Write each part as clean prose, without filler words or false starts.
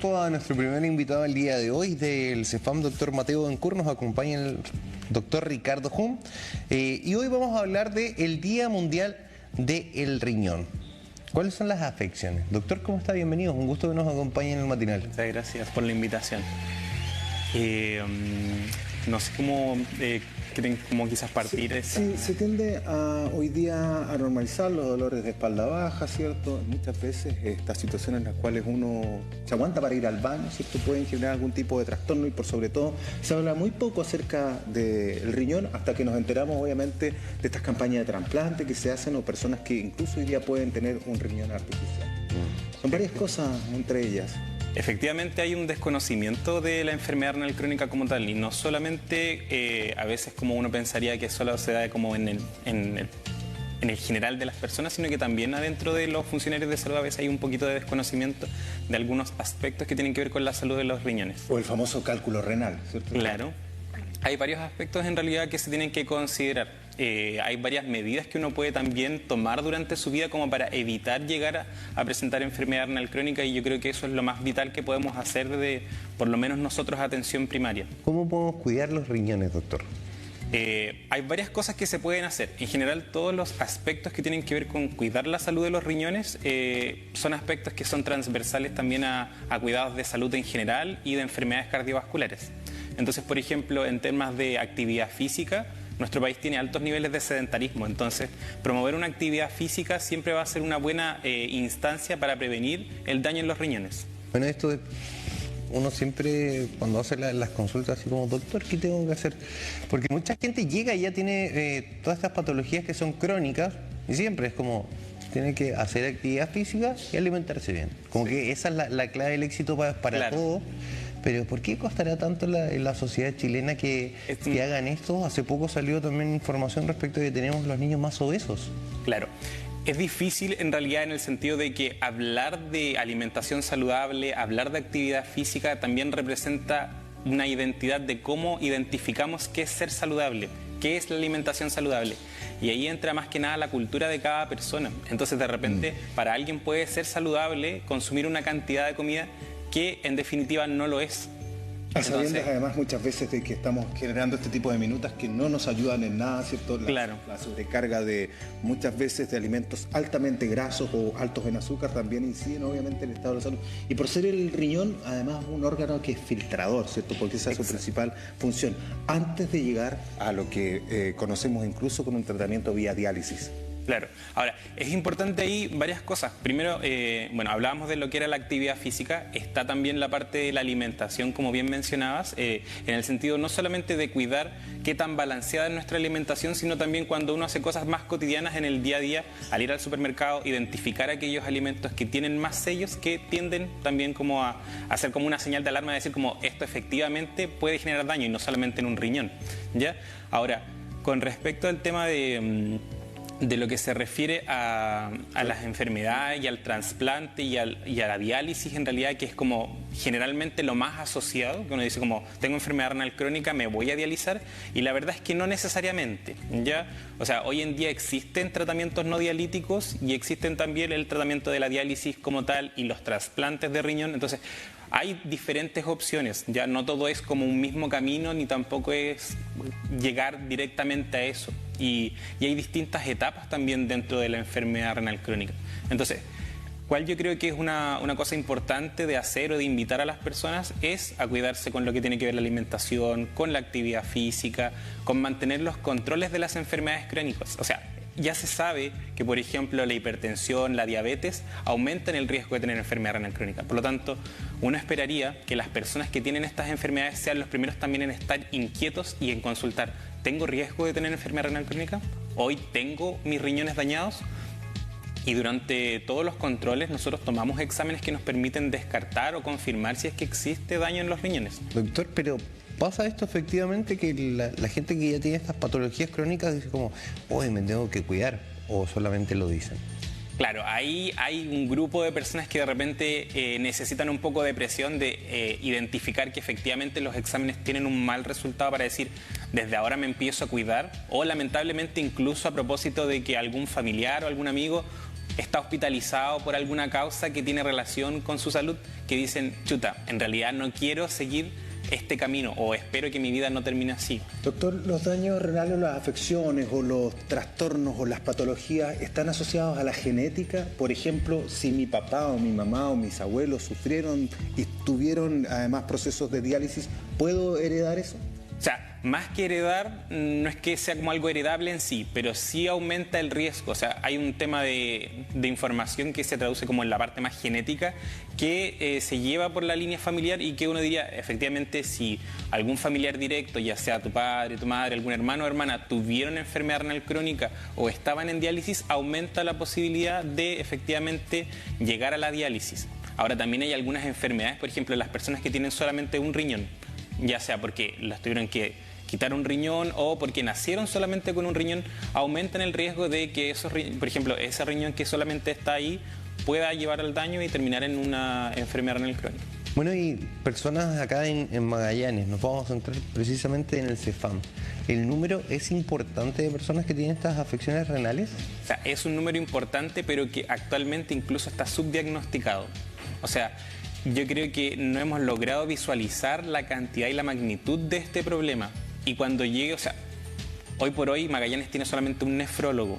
A nuestro primer invitado el día de hoy del CEFAM, doctor Mateo Bencur, nos acompaña el doctor Ricardo Jum, y hoy vamos a hablar del Día Mundial del Riñón. ¿Cuáles son las afecciones? Doctor, ¿cómo está? Bienvenido, un gusto que nos acompañe en el matinal. Muchas gracias por la invitación. No sé cómo quieren quizás partir. Sí, se tiende hoy día a normalizar los dolores de espalda baja, ¿cierto? Muchas veces estas situaciones en las cuales uno se aguanta para ir al baño, ¿cierto? Pueden generar algún tipo de trastorno y por sobre todo se habla muy poco acerca del riñón hasta que nos enteramos obviamente de estas campañas de trasplante que se hacen o personas que incluso hoy día pueden tener un riñón artificial. Son varias cosas entre ellas. Efectivamente hay un desconocimiento de la enfermedad renal crónica como tal y no solamente a veces como uno pensaría que solo se da como en el general de las personas, sino que también adentro de los funcionarios de salud a veces hay un poquito de desconocimiento de algunos aspectos que tienen que ver con la salud de los riñones. O el famoso cálculo renal, ¿cierto? Claro. Hay varios aspectos en realidad que se tienen que considerar. Hay varias medidas que uno puede también tomar durante su vida como para evitar llegar a presentar enfermedad renal crónica y yo creo que eso es lo más vital que podemos hacer de, por lo menos nosotros, atención primaria. ¿Cómo podemos cuidar los riñones, doctor? Hay varias cosas que se pueden hacer. En general, todos los aspectos que tienen que ver con cuidar la salud de los riñones son aspectos que son transversales también a cuidados de salud en general y de enfermedades cardiovasculares. Entonces, por ejemplo, en temas de actividad física, nuestro país tiene altos niveles de sedentarismo, entonces promover una actividad física siempre va a ser una buena instancia para prevenir el daño en los riñones. Bueno, esto de, uno siempre cuando hace las consultas así como, doctor, ¿qué tengo que hacer? Porque mucha gente llega y ya tiene todas estas patologías que son crónicas y siempre es como, tiene que hacer actividad física y alimentarse bien. Como que esa es la clave del éxito para Claro. todo. Pero ¿por qué costará tanto en la sociedad chilena que hagan esto? Hace poco salió también información respecto de que tenemos los niños más obesos. Claro. Es difícil en realidad en el sentido de que hablar de alimentación saludable, hablar de actividad física también representa una identidad de cómo identificamos qué es ser saludable, qué es la alimentación saludable. Y ahí entra más que nada la cultura de cada persona. Entonces de repente para alguien puede ser saludable consumir una cantidad de comida que en definitiva no lo es. A sabiendas además muchas veces de que estamos generando este tipo de minutas que no nos ayudan en nada, ¿cierto? Claro. La sobrecarga de muchas veces de alimentos altamente grasos o altos en azúcar también inciden obviamente en el estado de la salud. Y por ser el riñón además un órgano que es filtrador, ¿cierto? Porque esa es su principal función. Antes de llegar a lo que conocemos incluso con un tratamiento vía diálisis. Claro. Ahora, es importante ahí varias cosas. Primero, bueno, hablábamos de lo que era la actividad física. Está también la parte de la alimentación, como bien mencionabas, en el sentido no solamente de cuidar qué tan balanceada es nuestra alimentación, sino también cuando uno hace cosas más cotidianas en el día a día, al ir al supermercado, identificar aquellos alimentos que tienen más sellos que tienden también como a hacer como una señal de alarma, de decir como esto efectivamente puede generar daño y no solamente en un riñón, ¿ya? Ahora, con respecto al tema de lo que se refiere a las enfermedades y al trasplante y a la diálisis en realidad, que es como generalmente lo más asociado, que uno dice como tengo enfermedad renal crónica, me voy a dializar, y la verdad es que no necesariamente, ¿ya? O sea, hoy en día existen tratamientos no dialíticos y existen también el tratamiento de la diálisis como tal y los trasplantes de riñón, entonces hay diferentes opciones, ya no todo es como un mismo camino ni tampoco es llegar directamente a eso. Y hay distintas etapas también dentro de la enfermedad renal crónica. Entonces, ¿cuál yo creo que es una cosa importante de hacer o de invitar a las personas? Es a cuidarse con lo que tiene que ver la alimentación, con la actividad física, con mantener los controles de las enfermedades crónicas. O sea, ya se sabe que, por ejemplo, la hipertensión, la diabetes, aumentan el riesgo de tener enfermedad renal crónica. Por lo tanto, uno esperaría que las personas que tienen estas enfermedades sean los primeros también en estar inquietos y en consultar. ¿Tengo riesgo de tener enfermedad renal crónica? ¿Hoy tengo mis riñones dañados? Y durante todos los controles nosotros tomamos exámenes que nos permiten descartar o confirmar si es que existe daño en los riñones. Doctor, pero ¿pasa esto efectivamente que la gente que ya tiene estas patologías crónicas dice como, hoy me tengo que cuidar, o solamente lo dicen? Claro, ahí hay un grupo de personas que de repente necesitan un poco de presión de identificar que efectivamente los exámenes tienen un mal resultado para decir, desde ahora me empiezo a cuidar, o lamentablemente incluso a propósito de que algún familiar o algún amigo está hospitalizado por alguna causa que tiene relación con su salud, que dicen, chuta, en realidad no quiero seguir este camino o espero que mi vida no termine así. Doctor, ¿los daños renales o las afecciones o los trastornos o las patologías están asociados a la genética? Por ejemplo, si mi papá o mi mamá o mis abuelos sufrieron y tuvieron además procesos de diálisis, ¿puedo heredar eso? O sea, más que heredar, no es que sea como algo heredable en sí, pero sí aumenta el riesgo. O sea, hay un tema de información que se traduce como en la parte más genética, que se lleva por la línea familiar y que uno diría, efectivamente, si algún familiar directo, ya sea tu padre, tu madre, algún hermano o hermana, tuvieron enfermedad renal crónica o estaban en diálisis, aumenta la posibilidad de efectivamente llegar a la diálisis. Ahora, también hay algunas enfermedades, por ejemplo, las personas que tienen solamente un riñón, ya sea porque les tuvieron que quitar un riñón o porque nacieron solamente con un riñón, aumentan el riesgo de que por ejemplo, ese riñón que solamente está ahí pueda llevar al daño y terminar en una enfermedad renal crónica. Bueno, y personas acá en Magallanes, nos vamos a centrar precisamente en el CEFAM. ¿El número es importante de personas que tienen estas afecciones renales? O sea, es un número importante, pero que actualmente incluso está subdiagnosticado. O sea, yo creo que no hemos logrado visualizar la cantidad y la magnitud de este problema. Y cuando llegue, o sea, hoy por hoy Magallanes tiene solamente un nefrólogo.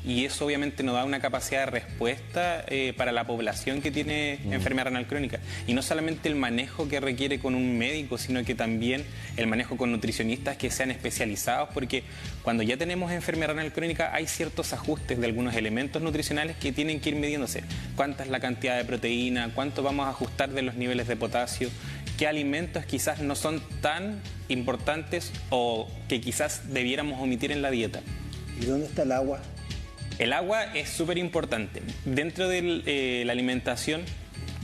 Y eso obviamente nos da una capacidad de respuesta para la población que tiene enfermedad renal crónica. Y no solamente el manejo que requiere con un médico, sino que también el manejo con nutricionistas que sean especializados, porque cuando ya tenemos enfermedad renal crónica hay ciertos ajustes de algunos elementos nutricionales que tienen que ir midiéndose. ¿Cuánta es la cantidad de proteína? ¿Cuánto vamos a ajustar de los niveles de potasio? ¿Qué alimentos quizás no son tan importantes o que quizás debiéramos omitir en la dieta? ¿Y dónde está el agua? El agua es súper importante. Dentro de la alimentación,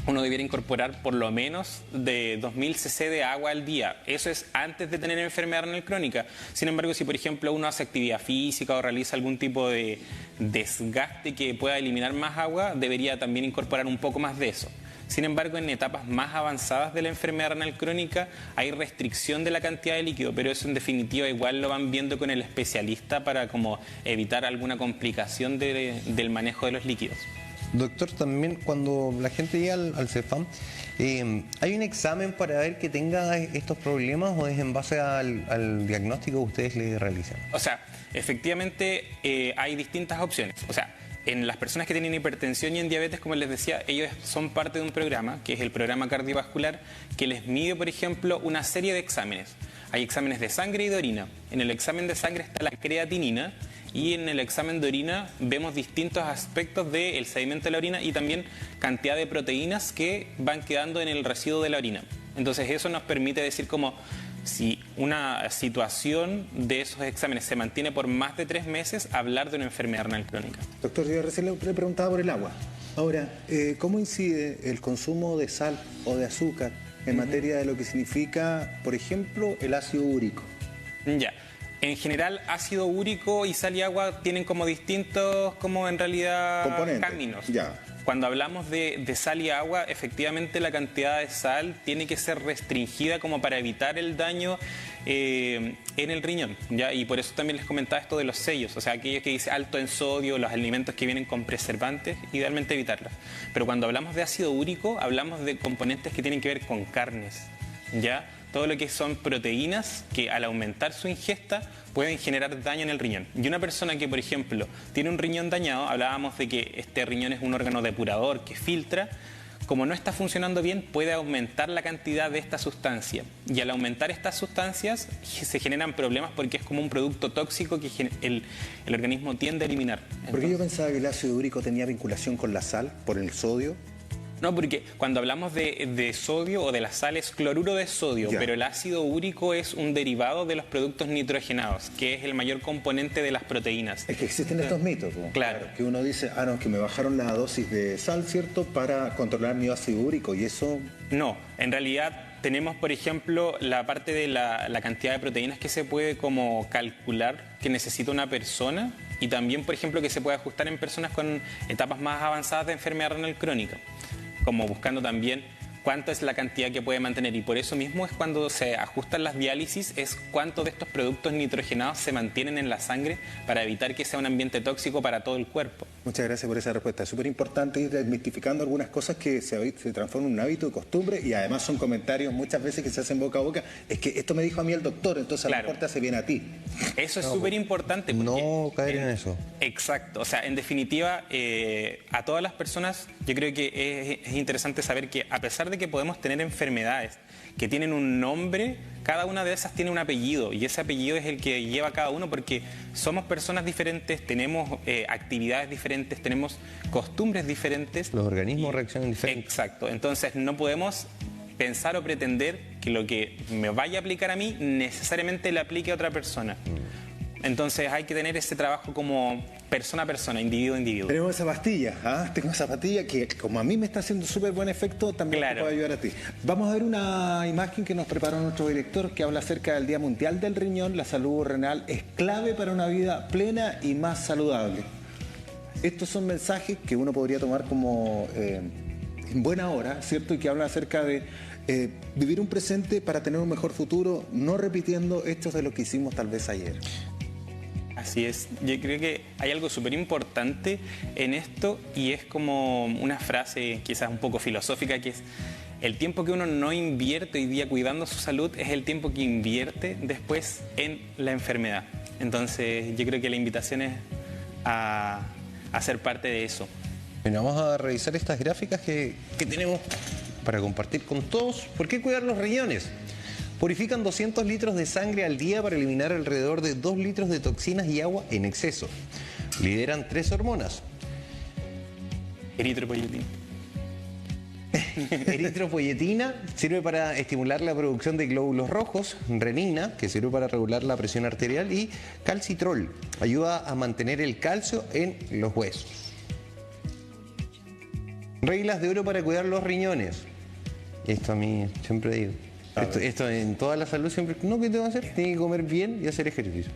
uno debiera incorporar por lo menos de 2000 cc de agua al día. Eso es antes de tener enfermedad renal crónica. Sin embargo, si por ejemplo uno hace actividad física o realiza algún tipo de desgaste que pueda eliminar más agua, debería también incorporar un poco más de eso. Sin embargo, en etapas más avanzadas de la enfermedad renal crónica hay restricción de la cantidad de líquido, pero eso en definitiva igual lo van viendo con el especialista para como evitar alguna complicación del manejo de los líquidos. Doctor, también cuando la gente llega al CEFAM, ¿hay un examen para ver que tenga estos problemas o es en base al diagnóstico que ustedes le realizan? O sea, efectivamente hay distintas opciones. O sea, en las personas que tienen hipertensión y en diabetes, como les decía, ellos son parte de un programa, que es el programa cardiovascular, que les mide, por ejemplo, una serie de exámenes. Hay exámenes de sangre y de orina. En el examen de sangre está la creatinina y en el examen de orina vemos distintos aspectos del sedimento de la orina y también cantidad de proteínas que van quedando en el residuo de la orina. Entonces eso nos permite decir como si una situación de esos exámenes se mantiene por más de 3 meses, hablar de una enfermedad renal crónica. Doctor, yo recién le preguntaba por el agua. Ahora, ¿cómo incide el consumo de sal o de azúcar en materia de lo que significa, por ejemplo, el ácido úrico? Ya. En general, ácido úrico y sal y agua tienen como distintos, como en realidad, componentes. Caminos. Ya. Cuando hablamos de sal y agua, efectivamente la cantidad de sal tiene que ser restringida como para evitar el daño en el riñón, ¿ya? Y por eso también les comentaba esto de los sellos, o sea, aquellos que dicen alto en sodio, los alimentos que vienen con preservantes, idealmente evitarlos. Pero cuando hablamos de ácido úrico, hablamos de componentes que tienen que ver con carnes, ¿ya? Todo lo que son proteínas que al aumentar su ingesta pueden generar daño en el riñón. Y una persona que, por ejemplo, tiene un riñón dañado, hablábamos de que este riñón es un órgano depurador que filtra, como no está funcionando bien, puede aumentar la cantidad de esta sustancia. Y al aumentar estas sustancias se generan problemas porque es como un producto tóxico que el organismo tiende a eliminar. ¿Por qué yo pensaba que el ácido úrico tenía vinculación con la sal, por el sodio? No, porque cuando hablamos de sodio o de la sal es cloruro de sodio, Ya. pero el ácido úrico es un derivado de los productos nitrogenados, que es el mayor componente de las proteínas. Es que existen estos mitos, ¿no? Claro. Que uno dice, no, que me bajaron la dosis de sal, ¿cierto?, para controlar mi ácido úrico, y eso... No, en realidad tenemos, por ejemplo, la parte de la cantidad de proteínas que se puede como calcular que necesita una persona y también, por ejemplo, que se puede ajustar en personas con etapas más avanzadas de enfermedad renal crónica, como buscando también cuánto es la cantidad que puede mantener. Y por eso mismo es cuando se ajustan las diálisis, es cuánto de estos productos nitrogenados se mantienen en la sangre para evitar que sea un ambiente tóxico para todo el cuerpo. Muchas gracias por esa respuesta. Es súper importante ir desmitificando algunas cosas que se transforman en un hábito de costumbre y además son comentarios muchas veces que se hacen boca a boca. Es que esto me dijo a mí el doctor, entonces a lo mejor te hace bien a ti. Eso es súper importante. No caer en eso. Exacto. O sea, en definitiva, a todas las personas yo creo que es interesante saber que a pesar de que podemos tener enfermedades que tienen un nombre, cada una de esas tiene un apellido y ese apellido es el que lleva cada uno porque somos personas diferentes, tenemos actividades diferentes, tenemos costumbres diferentes. Los organismos reaccionan diferentes. Exacto. Entonces no podemos pensar o pretender que lo que me vaya a aplicar a mí necesariamente le aplique a otra persona. Entonces hay que tener ese trabajo como persona a persona, individuo a individuo. Tenemos esa pastilla, tengo esa pastilla que como a mí me está haciendo súper buen efecto, también te puede ayudar a ti. Vamos a ver una imagen que nos preparó nuestro director que habla acerca del Día Mundial del Riñón. La salud renal es clave para una vida plena y más saludable. Estos son mensajes que uno podría tomar como en buena hora, ¿cierto? Y que hablan acerca de vivir un presente para tener un mejor futuro, no repitiendo hechos de lo que hicimos tal vez ayer. Así es, yo creo que hay algo súper importante en esto y es como una frase quizás un poco filosófica que es el tiempo que uno no invierte hoy día cuidando su salud es el tiempo que invierte después en la enfermedad. Entonces yo creo que la invitación es a ser parte de eso. Bueno, vamos a revisar estas gráficas que tenemos para compartir con todos. ¿Por qué cuidar los riñones? Purifican 200 litros de sangre al día para eliminar alrededor de 2 litros de toxinas y agua en exceso. Lideran 3 hormonas. Eritropoyetina. Eritropoyetina sirve para estimular la producción de glóbulos rojos, renina, que sirve para regular la presión arterial, y calcitrol, ayuda a mantener el calcio en los huesos. Reglas de oro para cuidar los riñones. Esto a mí siempre digo. Esto en toda la salud siempre, no, ¿qué tengo que hacer? Tiene que comer bien y hacer ejercicio.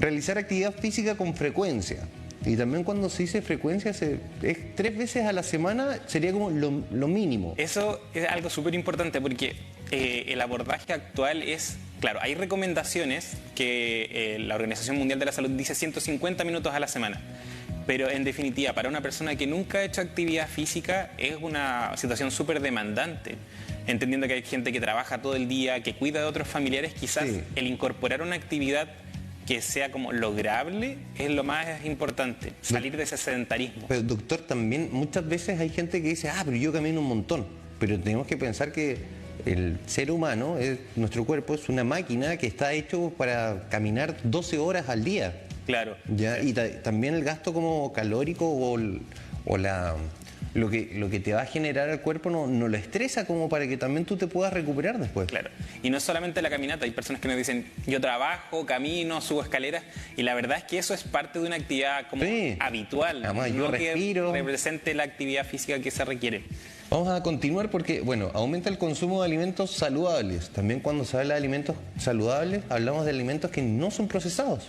Realizar actividad física con frecuencia. Y también cuando se dice frecuencia, es 3 veces a la semana, sería como lo mínimo. Eso es algo súper importante porque el abordaje actual es, claro, hay recomendaciones que la Organización Mundial de la Salud dice 150 minutos a la semana. Pero en definitiva, para una persona que nunca ha hecho actividad física es una situación súper demandante. Entendiendo que hay gente que trabaja todo el día, que cuida de otros familiares, quizás el incorporar una actividad que sea como lograble es lo más importante, salir de ese sedentarismo. Pero doctor, también muchas veces hay gente que dice, pero yo camino un montón. Pero tenemos que pensar que el ser humano, nuestro cuerpo es una máquina que está hecho para caminar 12 horas al día. Claro. ¿Ya? Y también el gasto como calórico lo que te va a generar al cuerpo no lo estresa como para que también tú te puedas recuperar después. Claro. Y no solamente la caminata, hay personas que nos dicen, yo trabajo, camino, subo escaleras, y la verdad es que eso es parte de una actividad como habitual. Además, no yo respiro. Que represente la actividad física que se requiere. Vamos a continuar porque, aumenta el consumo de alimentos saludables. También cuando se habla de alimentos saludables, hablamos de alimentos que no son procesados.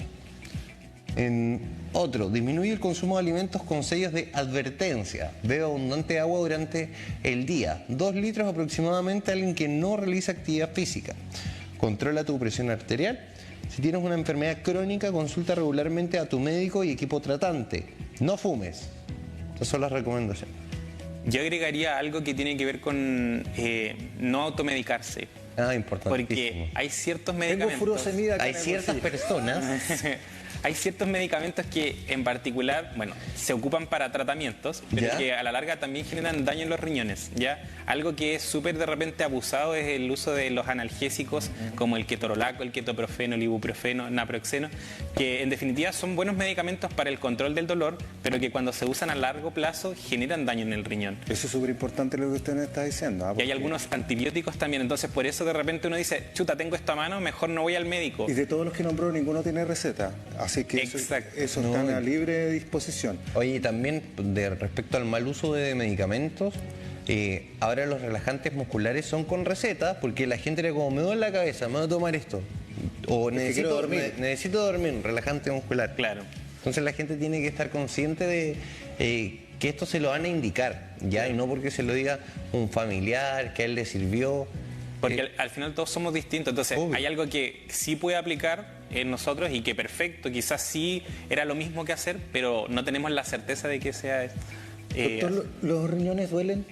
Disminuye el consumo de alimentos con sellos de advertencia. Bebe abundante agua durante el día. 2 litros aproximadamente a alguien que no realiza actividad física. Controla tu presión arterial. Si tienes una enfermedad crónica, consulta regularmente a tu médico y equipo tratante. No fumes. Esas son las recomendaciones. Yo agregaría algo que tiene que ver con no automedicarse. Importantísimo. Porque hay ciertos medicamentos. Hay ciertas personas. Hay ciertos medicamentos que en particular, se ocupan para tratamientos, pero que a la larga también generan daño en los riñones, ¿ya? Algo que es súper de repente abusado es el uso de los analgésicos como el ketorolaco, el ketoprofeno, el ibuprofeno, naproxeno, que en definitiva son buenos medicamentos para el control del dolor, pero que cuando se usan a largo plazo generan daño en el riñón. Eso es súper importante lo que usted nos está diciendo. Y hay algunos antibióticos también, entonces por eso de repente uno dice, chuta, tengo esto a mano, mejor no voy al médico. Y de todos los que nombró, ninguno tiene receta. Así que eso está a libre disposición. Oye, también respecto al mal uso de medicamentos, ahora los relajantes musculares son con receta, porque la gente era como, me duele la cabeza, me voy a tomar esto. O necesito dormir, relajante muscular. Claro. Entonces la gente tiene que estar consciente de que esto se lo van a indicar, ¿ya? Y no porque se lo diga un familiar, que a él le sirvió. Porque al final todos somos distintos, entonces Obvio. hay algo que sí puede aplicar en nosotros y que perfecto, quizás sí era lo mismo que hacer, pero no tenemos la certeza de que sea... Doctor, ¿los riñones duelen?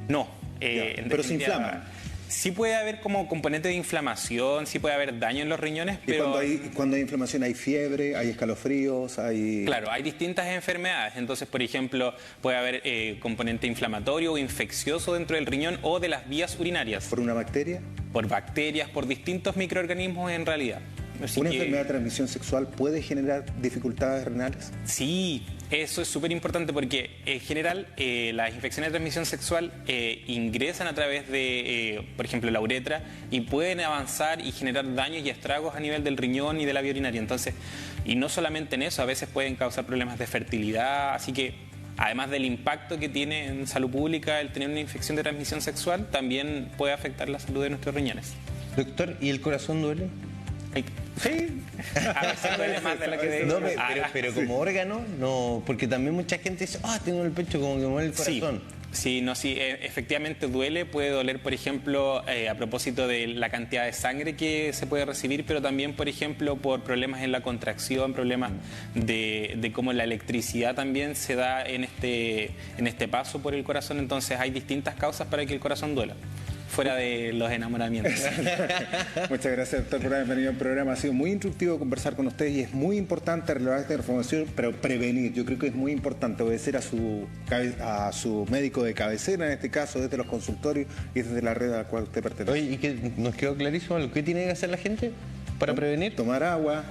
No, Ya, pero se inflaman. Sí puede haber como componente de inflamación, sí puede haber daño en los riñones, Y pero... cuando hay inflamación hay fiebre, hay escalofríos, hay... Claro, hay distintas enfermedades. Entonces, por ejemplo, puede haber componente inflamatorio o infeccioso dentro del riñón o de las vías urinarias. ¿Por una bacteria? Por bacterias, por distintos microorganismos en realidad. Así ¿Una que- enfermedad de transmisión sexual puede generar dificultades renales? Sí, eso es súper importante porque en general las infecciones de transmisión sexual ingresan a través de, por ejemplo, la uretra y pueden avanzar y generar daños y estragos a nivel del riñón y de la vía urinaria. Entonces, y no solamente en eso, a veces pueden causar problemas de fertilidad, así que además del impacto que tiene en salud pública el tener una infección de transmisión sexual, también puede afectar la salud de nuestros riñones. Doctor, ¿y el corazón duele? Sí, a veces duele más de lo que No, debe. pero como órgano, no, porque también mucha gente dice, tengo en el pecho como que me mueve el corazón. Sí, efectivamente duele, puede doler, por ejemplo, a propósito de la cantidad de sangre que se puede recibir, pero también, por ejemplo, por problemas en la contracción, problemas de cómo la electricidad también se da en este paso por el corazón, entonces hay distintas causas para que el corazón duela, fuera de los enamoramientos. Muchas gracias, doctor, por haber venido al programa. Ha sido muy instructivo conversar con ustedes y es muy importante relevar esta información, pero prevenir. Yo creo que es muy importante obedecer a su médico de cabecera, en este caso, desde los consultorios y desde la red a la cual usted pertenece. Oye, ¿y qué nos quedó clarísimo lo que tiene que hacer la gente para prevenir? Tomar agua,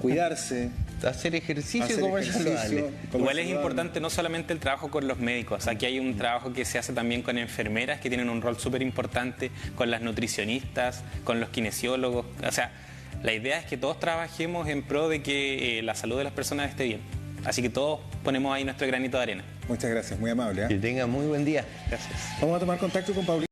cuidarse, Hacer ejercicio hacer y comer ejercicio, saludable. comer Igual es saludable. importante no solamente el trabajo con los médicos, aquí hay un trabajo que se hace también con enfermeras que tienen un rol súper importante, con las nutricionistas, con los kinesiólogos. O sea, la idea es que todos trabajemos en pro de que la salud de las personas esté bien. Así que todos ponemos ahí nuestro granito de arena. Muchas gracias, muy amable. Que tenga muy buen día. Gracias. Vamos a tomar contacto con Paulina.